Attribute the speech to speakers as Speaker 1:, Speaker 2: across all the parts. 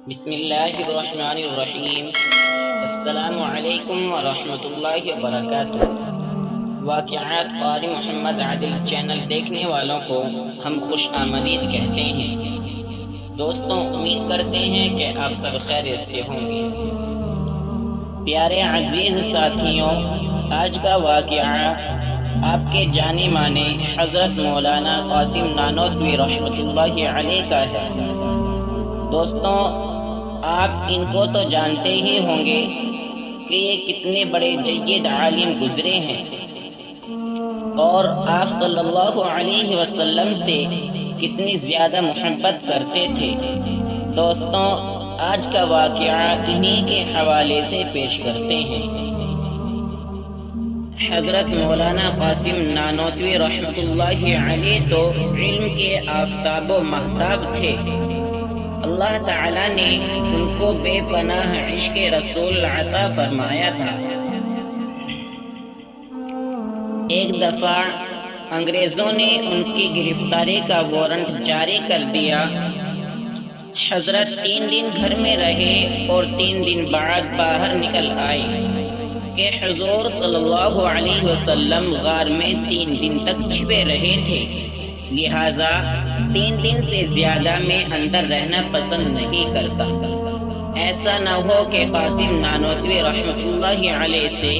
Speaker 1: بسم اللہ الرحمن الرحیم۔ السلام علیکم ورحمۃ اللہ وبرکاتہ۔ واقعات قاری محمد عادل چینل دیکھنے والوں کو ہم خوش آمدید کہتے ہیں۔ دوستوں، امید کرتے ہیں کہ آپ سب خیریت سے ہوں گے۔ پیارے عزیز ساتھیوں، آج کا واقعہ آپ کے جانے مانے حضرت مولانا قاسم نانوتوی رحمۃ اللہ علیہ کا ہے۔ دوستوں، آپ ان کو تو جانتے ہی ہوں گے کہ یہ کتنے بڑے جید عالم گزرے ہیں اور آپ صلی اللہ علیہ وسلم سے کتنی زیادہ محبت کرتے تھے۔ دوستوں، آج کا واقعہ انہی کے حوالے سے پیش کرتے ہیں۔ حضرت مولانا قاسم نانوتوی رحمۃ اللہ علیہ تو علم کے آفتاب و مہتاب تھے۔ اللہ تعالیٰ نے ان کو بے پناہ عشق رسول عطا فرمایا تھا۔ ایک دفعہ انگریزوں نے ان کی گرفتاری کا وارنٹ جاری کر دیا۔ حضرت 3 دن گھر میں رہے اور 3 دن بعد باہر نکل آئے کہ حضور صلی اللہ علیہ وسلم غار میں 3 دن تک چھپے رہے تھے، لہذا 3 دن سے زیادہ میں اندر رہنا پسند نہیں کرتا۔ ایسا نہ ہو کہ قاسم نانوتوی رحمۃ اللہ علیہ سے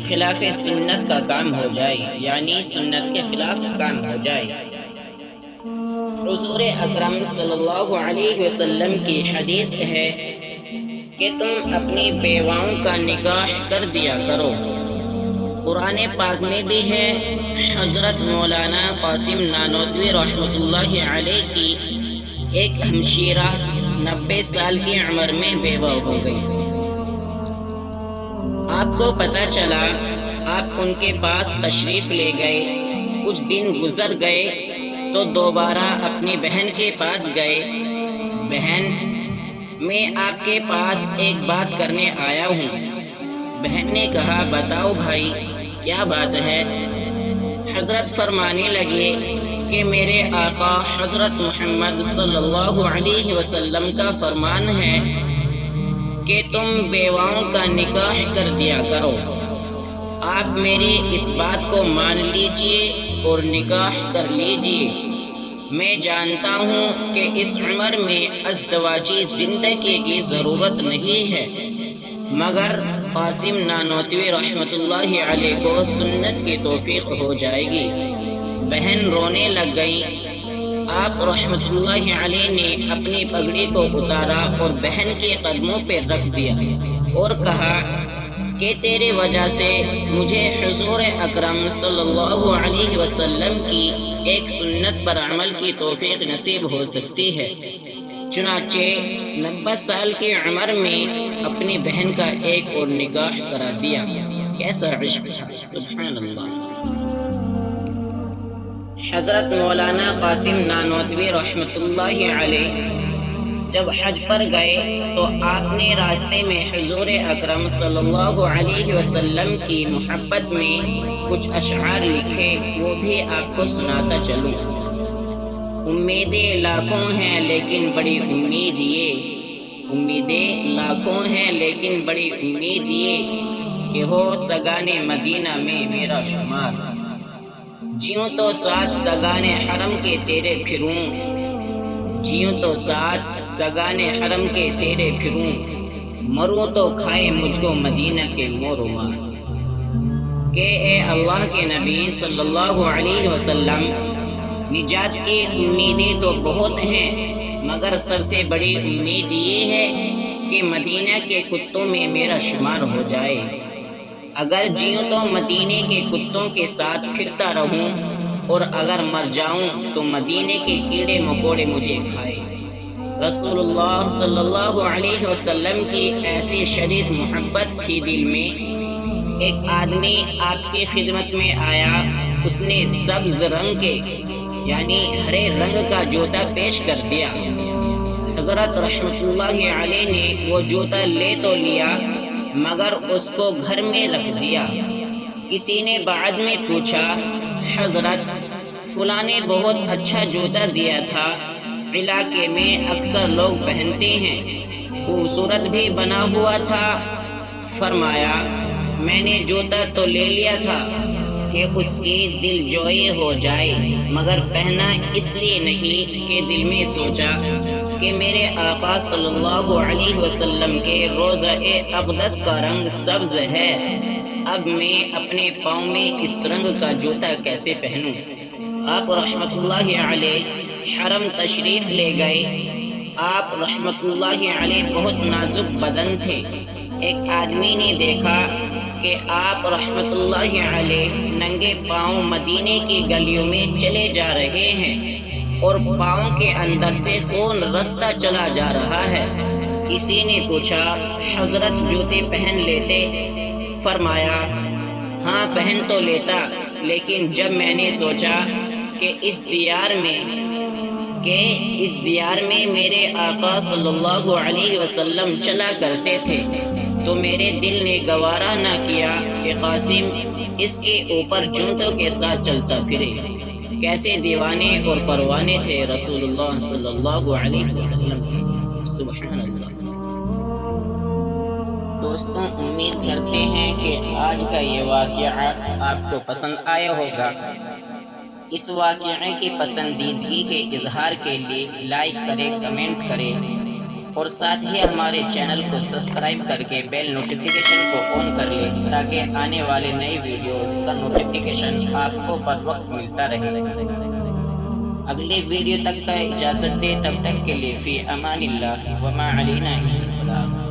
Speaker 1: خلاف سنت کا کام ہو جائے، یعنی سنت کے خلاف کام ہو جائے۔ حضور اکرم صلی اللہ علیہ وسلم کی حدیث ہے کہ تم اپنی بیواؤں کا نکاح کر دیا کرو۔ قرآن پاک میں بھی ہے، حضرت مولانا قاسم نانوتوی رحمۃ اللہ علیہ کی ایک ہمشیرہ 90 سال کی عمر میں بیوہ ہو گئی۔ آپ کو پتہ چلا، آپ ان کے پاس تشریف لے گئے۔ کچھ دن گزر گئے تو دوبارہ اپنی بہن کے پاس گئے۔ بہن، میں آپ کے پاس ایک بات کرنے آیا ہوں۔ بہن نے کہا، بتاؤ بھائی، کیا بات ہے؟ حضرت فرمانے لگے کہ میرے آقا حضرت محمد صلی اللہ علیہ وسلم کا فرمان ہے کہ تم بیواؤں کا نکاح کر دیا کرو۔ آپ میری اس بات کو مان لیجئے اور نکاح کر لیجئے۔ میں جانتا ہوں کہ اس عمر میں ازدواجی زندگی کی ضرورت نہیں ہے، مگر قاسم نانوتوی رحمۃ اللہ علیہ کو سنت کی توفیق ہو جائے گی۔ بہن رونے لگ گئی۔ آپ رحمۃ اللہ علیہ نے اپنی پگڑی کو اتارا اور بہن کے قدموں پہ رکھ دیا اور کہا کہ تیرے وجہ سے مجھے حضور اکرم صلی اللہ علیہ وسلم کی ایک سنت پر عمل کی توفیق نصیب ہو سکتی ہے۔ چنانچہ 90 سال کی عمر میں اپنی بہن کا ایک اور نکاح کرا دیا۔ کیسا عشق تھا، سبحان اللہ۔ حضرت مولانا قاسم نانوتوی رحمۃ اللہ علیہ جب حج پر گئے تو آپ نے راستے میں حضور اکرم صلی اللہ علیہ وسلم کی محبت میں کچھ اشعار لکھے، وہ بھی آپ کو سناتا چلوں۔ امیدیں لاکھوں ہیں لیکن بڑی امید یہ، امیدیں لاکھوں ہیں لیکن بڑی امید یہ کہ ہو سگانے مدینہ میں میرا شمار۔ جیوں تو ساتھ سگانے حرم کے تیرے پھروں، جیوں تو ساتھ سگانے حرم کے تیرے پھروں، مروں تو کھائے مجھ کو مدینہ کے مور و مار۔ کہ اے اللہ کے نبی صلی اللہ علیہ وسلم، نجات کی امیدیں تو بہت ہیں، مگر سب سے بڑی امید یہ ہے کہ مدینہ کے کتوں میں میرا شمار ہو جائے۔ اگر جیوں تو مدینے کے کتوں کے ساتھ پھرتا رہوں، اور اگر مر جاؤں تو مدینے کے کیڑے مکوڑے مجھے کھائے۔ رسول اللہ صلی اللہ علیہ وسلم کی ایسی شدید محبت تھی دل میں۔ ایک آدمی آپ کی خدمت میں آیا، اس نے سبز رنگ کے یعنی ہرے رنگ کا جوتا پیش کر دیا۔ حضرت رحمۃ اللہ علیہ نے وہ جوتا لے تو لیا، مگر اس کو گھر میں رکھ دیا۔ کسی نے بعد میں پوچھا، حضرت فلاں نے بہت اچھا جوتا دیا تھا، علاقے میں اکثر لوگ پہنتے ہیں، خوبصورت بھی بنا ہوا تھا۔ فرمایا میں نے جوتا تو لے لیا تھا کہ اس کی دل جوئی ہو جائے، مگر پہنا اس لیے نہیں کہ دل میں سوچا کہ میرے آقا صلی اللہ علیہ وسلم کے روضہ اقدس کا رنگ سبز ہے، اب میں اپنے پاؤں میں اس رنگ کا جوتا کیسے پہنوں۔ آپ رحمت اللہ علیہ حرم تشریف لے گئے۔ آپ رحمت اللہ علیہ بہت نازک بدن تھے۔ ایک آدمی نے دیکھا کہ آپ رحمت اللہ علیہ ننگے پاؤں مدینے کی گلیوں میں چلے جا رہے ہیں اور پاؤں کے اندر سے خون رستا چلا جا رہا ہے۔ کسی نے پوچھا حضرت جوتے پہن لیتے؟ فرمایا ہاں پہن تو لیتا، لیکن جب میں نے سوچا کہ اس دیار میں میرے آقا صلی اللہ علیہ وسلم چلا کرتے تھے تو میرے دل نے گوارا نہ کیا کہ قاسم اس کے اوپر جوتوں کے ساتھ چلتا پھرے۔ کیسے دیوانے اور پروانے تھے رسول اللہ صلی اللہ علیہ وسلم کے، سبحان اللہ۔ دوستوں امید کرتے ہیں کہ آج کا یہ واقعہ آپ کو پسند آیا ہوگا۔ اس واقعے کی پسندیدگی کے اظہار کے لیے لائک کریں، کمنٹ کریں اور ساتھ ہی ہمارے چینل کو سبسکرائب کر کے بیل نوٹیفیکیشن کو آن کر لیں تاکہ آنے والے نئے ویڈیوز کا نوٹیفیکیشن آپ کو بر وقت ملتا رہے۔ اگلے ویڈیو تک کا اجازت دے، تب تک کے لیے فی امان اللہ وما علینا الا البلاغ۔